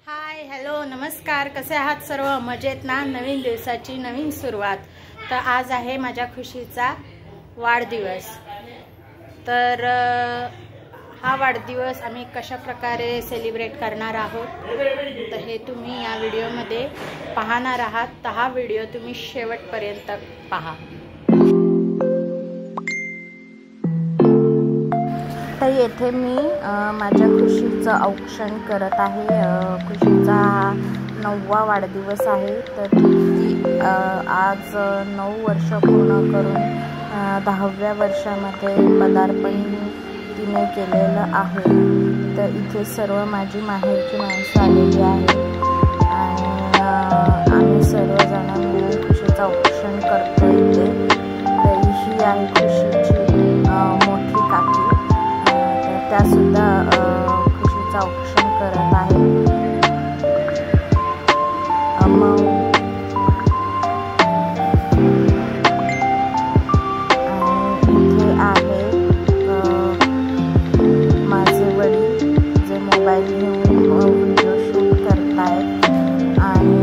Hi hello नमस्कार, कसे आहात सर्व? मजेत ना? नवीन दिवसाची नवीन सुरुवात. तर आज आहे माझ्या खुशीचा वाढदिवस. तर हा वाढदिवस आम्ही कशा प्रकारे सेलिब्रेट करणार आहोत तर हे तुम्ही या व्हिडिओमध्ये पाहणार आहात. तर हा व्हिडिओ तुम्ही शेवटपर्यंत पहा. तर येथे मी माझ्या खुशीचं औक्षण करत आहे. खुशीचा हा 9वा वाढदिवस आहे. तर ती आज 9 वर्ष पूर्ण करून 10व्या वर्षामध्ये पदार्पण तिने केलेलं आहे. तर इथे सर्व माझी माहेरची माणसं आलेली आहेत आणि आम्ही सर्वजण मिळून खुशीचं औक्षण करतो इथे. तर ही आहे खुशीची मोठी काकी. त्या सुद्धा खुशीचं औक्षण करत आहे. आणि इथे आहे माझे वडील जे मोबाईल घेऊन व्हिडिओ शूट करत आहेत. आणि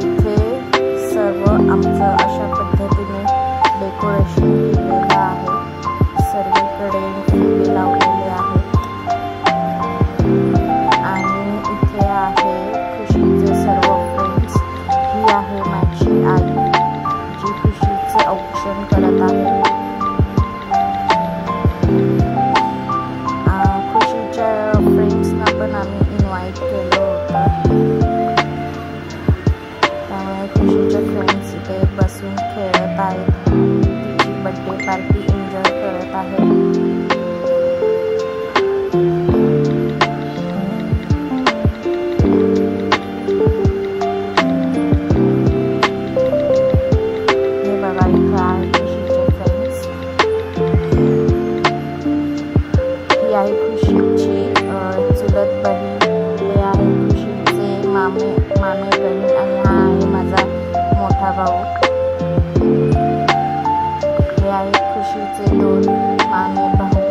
इथे सर्व आमचं अशा पद्धतीने डेकोरेशन केलेलं आहे. सर्वीकडे फुले लावलेले आहेत. आणि इथे आहे खुशीचे सर्व फ्रेंड्स. ही आहे माझी आई जी खुशीचे औक्षण करत आहे. खुशीच्या फ्रेंड्सना पण आम्ही इन्व्हाइट केलं होतं. त्यामुळे खुशीचे फ्रेंड्स इथे बसून खेळत आहेत. तिची बर्थडे पार्टी एन्जॉय करत आहेत. आहे खुशीची चुलत बहीण. हे आहे खुशीचे मामे बहीण आणि हा आहे माझा मोठा भाऊ. हे आहे खुशीचे 2 मामे भाऊ.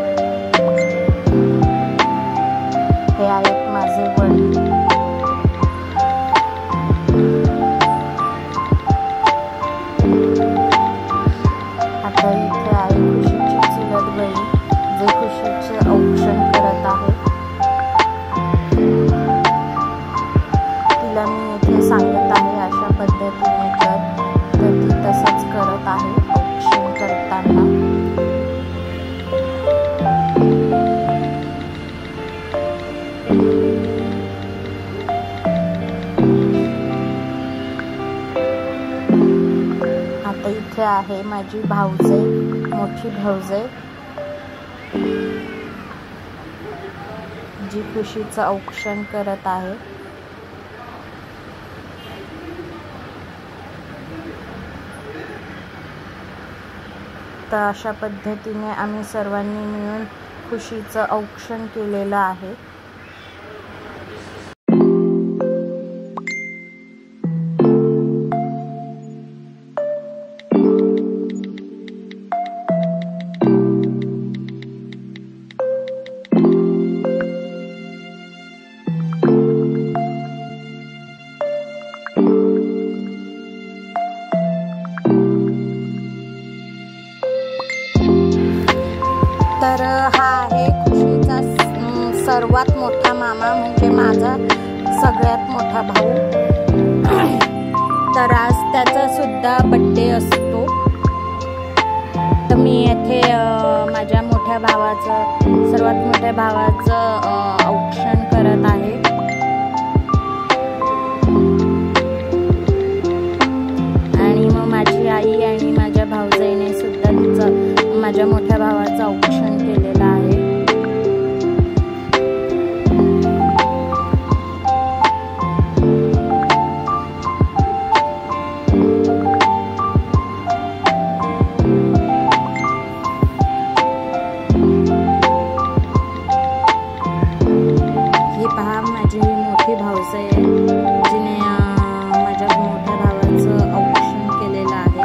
हे आहेत माझे वडील. आता इथे आहे खुशीची चुलत बहीण जे खुशीचे औक्षण करत आहे. तिला मी इथे सांगत आहे अशा पद्धतीने कर, तर ती तसंच करत आहे औक्षण करताना. आता इथे आहे माझी भाऊजे, मोठी भाऊजे जी खुशीचं औक्षण करत आहे. तर अशा पद्धतीने आम्ही सर्वांनी मिळून खुशीचं औक्षण केलेलं आहे. तर हा आहे खुशीचा सर्वात मोठा मामा म्हणजे माझा सगळ्यात मोठा भाऊ. तर आज त्याचा सुद्धा बर्थडे असतो. तर मी येथे माझ्या मोठ्या भावाचं सर्वात मोठ्या भावाचं औक्षण करत आहे. आणि मग माझी आई आणि माझ्या भाऊजाईने सुद्धा तिचं माझ्या मोठ्या भावाचं औक्षण केलेलं आहे. हे पहा माझी मोठी भाऊजाई आहे जिने माझ्या मोठ्या भावाचं औक्षण केलेलं आहे.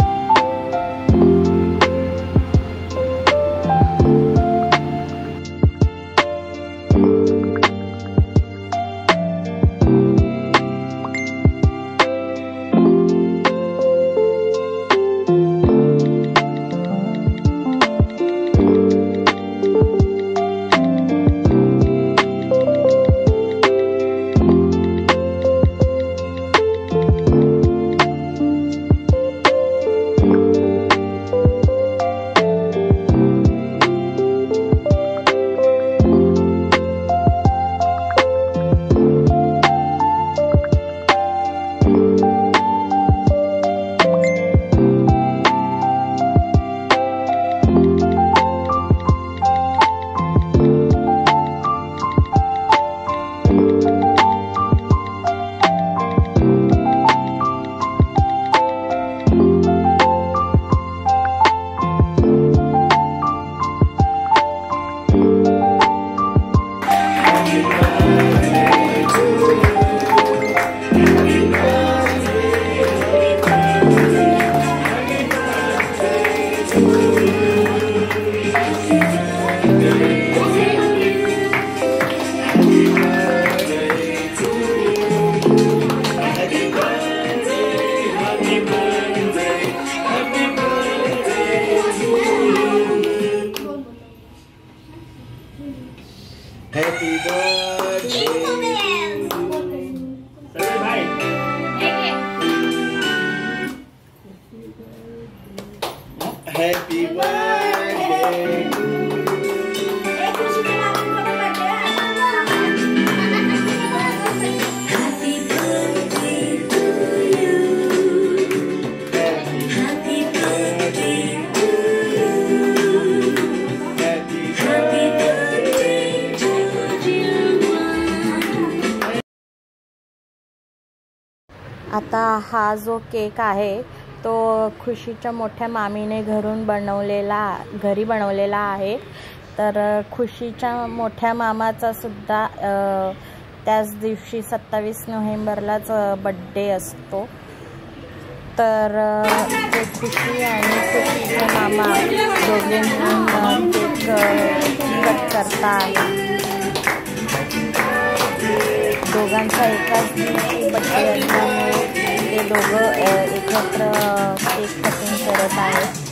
आता हा जो केक आहे तो खुशीच्या मोठ्या मामीने घरी बनवलेला आहे। तर खुशीच्या मोठ्या मामाचा सुद्धा त्याच दिवशी 27 नोव्हेंबरलाच बड्डे असतो। तर ते खुशी आणि खुशीचे मामा दोघे मिळून केक कट करतात। दोघांचा एकाच दिवशी बड्डे असल्यामुळे ते दोघं एकत्र केक कटिंग करत आहेत।